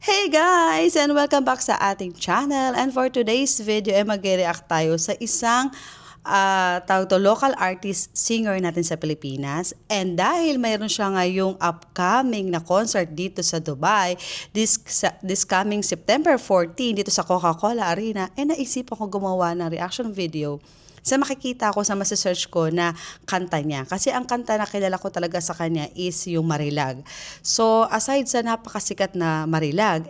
Hey guys! And welcome back sa ating channel. And for today's video ay mag-react tayo sa isang local artist singer natin sa Pilipinas. And dahil mayroon siya ngayong upcoming na concert dito sa Dubai, this coming September 14 dito sa Coca-Cola Arena, naisipan ko gumawa ng reaction video sa makikita ko, sa masisearch ko na kanta niya. Kasi ang kanta na kilala ko talaga sa kanya is yung Marilag. So, aside sa napakasikat na Marilag,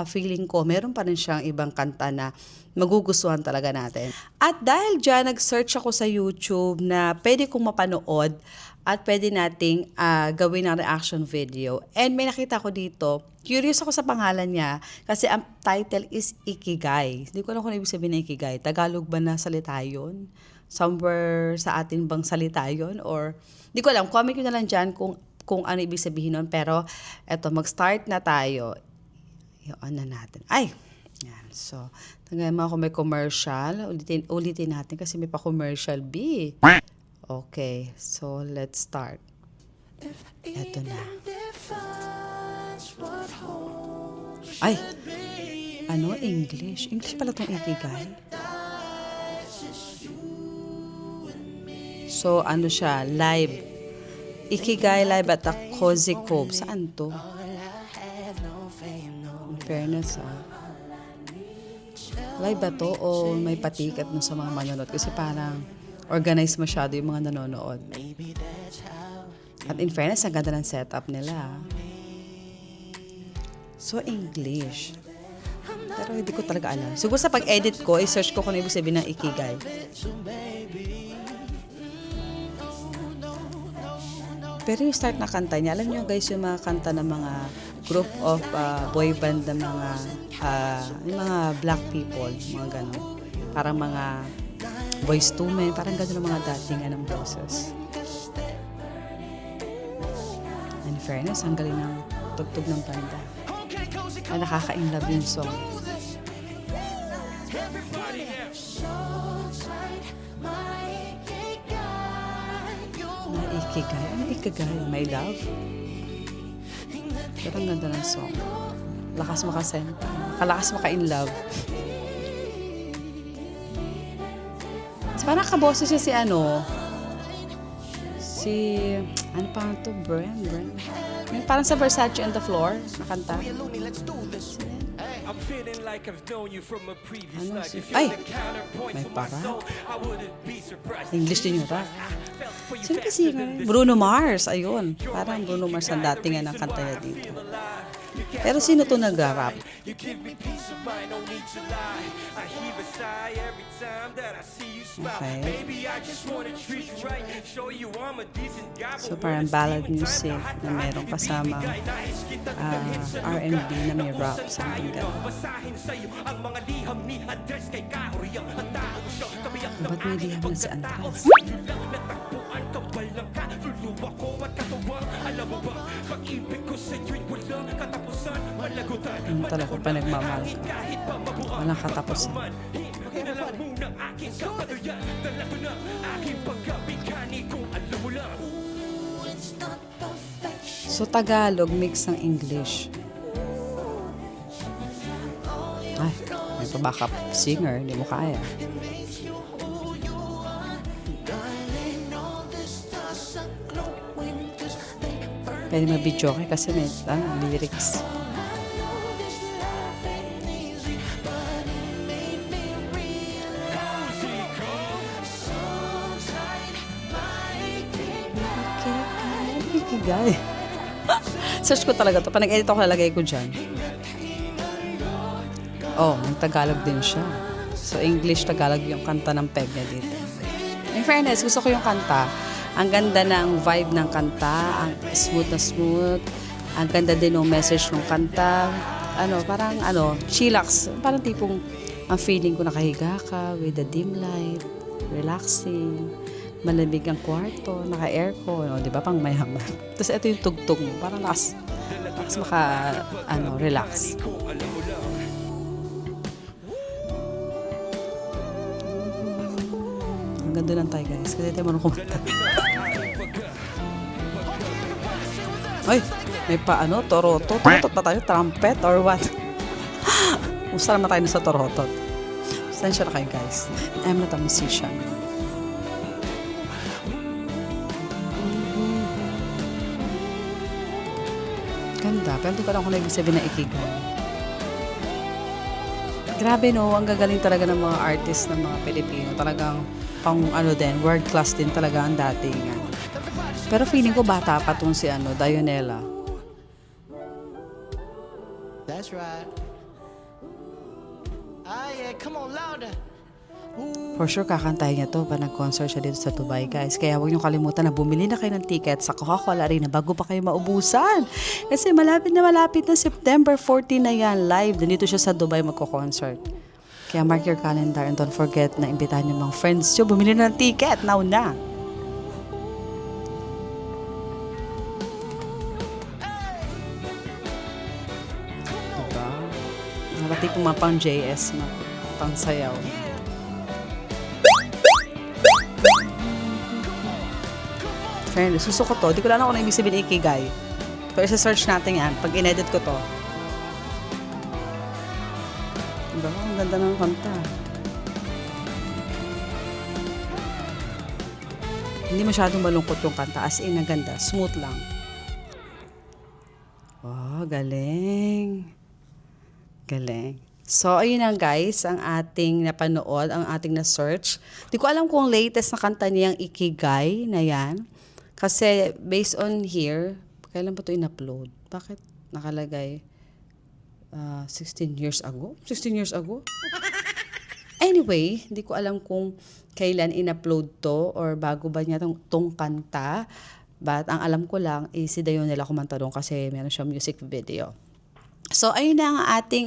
feeling ko meron pa rin siyang ibang kanta na magugustuhan talaga natin. At dahil dyan, nag-search ako sa YouTube na pwede kong mapanood at pwede nating gawin ng reaction video. And may nakita ko dito, curious ako sa pangalan niya kasi ang title is Ikigai. Hindi ko alam kung ano ibig sabihin ng Ikigai. Tagalog ba na salita yun? Somewhere sa atin bang salita yun? Or, hindi ko alam. Comment ko na lang dyan kung ano ibig sabihin nun. Pero, eto, mag-start na tayo. Yun na natin. Ay! Yan. So, tagay mo ako may commercial. Ulitin natin kasi may pa-commercial B. Okay, so let's start. Eto na. Ay! Ano? English? English pala itong Ikigai. So, ano siya? Live. Ikigai live at the Cozy Cove. Saan to? In fairness, live ba to o may patikat no sa mga manonood? Kasi parang organized masyado yung mga nanonood. At in fairness, ang ganda ng setup nila. So, English. Pero hindi ko talaga alam. Siguro sa pag-edit ko, i-search ko kung ibig sabihin ng Ikigai. Pero yung start na kanta niya, alam niyo guys, yung mga kanta ng mga group of boy band ng mga black people, mga gano'n. Parang mga Boyz II Men, parang gano'n ng mga datingan ng boses. In fairness, ang galing ng tugtog ng banda. Ay, nakaka-inlove yung song. Ikigai. Ano Ikigai? My love? Pero ang ganda ng song. Lakas makasenta. Kalakas maka-inlove. Parang kaboses siya si ano pa ito? Brand. Yung parang sa Versace on the Floor na kanta. Ano si... Ay! May para. English din yung rap. Sino ba singer? Bruno Mars. Ayun. Parang Bruno Mars ang dating ng kanta niya dito. Pero sino to nag-rap? Okay. So parang ballad music na merong kasama R&B na may rap, something gano'n. Ba't may liham na si Andres? Ano talaga pa nagmamahal ka? Walang katapusan. So Tagalog mix ng English. Ay, may pa-backup singer, hindi mo kaya. Pwede mabidyo kasi may lyrics. Ikigai. Search ko talaga to. Pag nag-edit ako, lalagay ko dyan. Oh, may Tagalog din siya. So, English-Tagalog yung kanta ng peg niya dito. In fairness, gusto ko yung kanta. Ang ganda ng vibe ng kanta. Ang smooth na smooth. Ang ganda din ng message ng kanta. Parang chillax. Parang tipong ang feeling ko nakahiga ka with the dim light. Relaxing. Malamig ang kwarto, naka-aircon, di ba, pang mayaman. Tapos ito yung tugtog mo, parang lakas relax. Ang ganda lang tayo guys, kasi tayo marunong kumanta. Ay! May torotot. Torotot ba tayo? Trumpet or what? Musta naman tayo sa torotot. Sensya na kayo guys. I'm not a musician. Ganda. Pero di ko alam kung ibig sabihin na ikigai. Grabe no, ang gagaling talaga ng mga artist ng mga Pilipino. Talagang pang world class din talaga ang datingan. Pero feeling ko bata pa tong si Dionela. That's right. Ah, yeah, come on louder. For sure, kakantahin niya to pa nag-concert siya dito sa Dubai, guys. Kaya huwag niyo kalimutan na bumili na kayo ng ticket sa Coca-Cola Arena bago pa kayo maubusan. Kasi malapit na September 14 na yan, live. Dito siya sa Dubai magko-concert. Kaya mark your calendar and don't forget na imbitahan niyo mga friends niyo. Bumili na ng ticket, now na. Diba? Nakatipong mga pang JS, pang sayaw. Friend, susuko to. Di ko lang ako na ibig sabihin ikigai. Pero isa-search natin yan pag in-edit ko to. Diba? Ang ganda ng kanta. Hindi masyadong malungkot yung kanta. As in, ang ganda. Smooth lang. Oh, galing. Galing. So, ayun na guys, ang ating napanood, ang ating na-search. Di ko alam kung latest na kanta niyang Ikigai na yan. Kasi based on here, kailan ba ito in-upload? Bakit nakalagay 16 years ago? 16 years ago? Anyway, hindi ko alam kung kailan in-upload to or bago ba niya tong kanta. But ang alam ko lang is si Dionela kumanta doon kasi meron siya music video. So, ayun na ang ating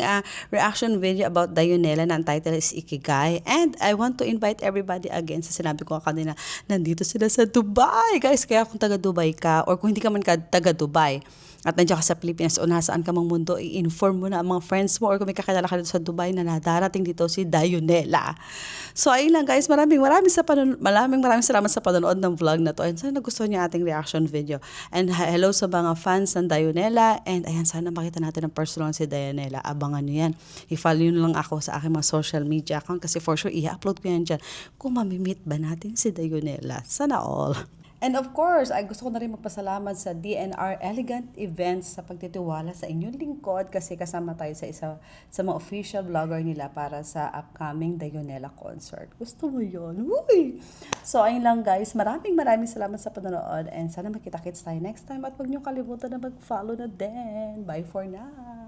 reaction video about Dionela na ang title is Ikigai. And I want to invite everybody again sa sinabi ko kanina, nandito sila sa Dubai. Guys, kaya kung taga Dubai ka or kung hindi ka man taga Dubai at nandiyan ka sa Pilipinas o nasaan ka mang mundo, i-inform mo na ang mga friends mo or kung may kakilala ka dito sa Dubai na nadarating dito si Dionela. So, ayun lang guys. Maraming salamat sa panonood ng vlog na to. And sana nagustuhan niyo ating reaction video. And hello sa mga fans ng Dionela. And ayan, sana makita natin ang personal si Dionela. Abangan niyo yan. I-follow niyo lang ako sa aking mga social media account kasi for sure, i-upload ko yan dyan. Kung mamimit ba natin si Dionela? Sana all. And of course, ay gusto ko na rin magpasalamat sa DNR Elegant Events sa pagtitiwala sa inyong lingkod kasi kasama tayo sa mga official vlogger nila para sa upcoming Dionela concert. Gusto mo yun? Uy! So, ayun lang guys. Maraming salamat sa panonood and sana makita-kits tayo next time at huwag niyo kalimutan na mag-follow na din. Bye for now!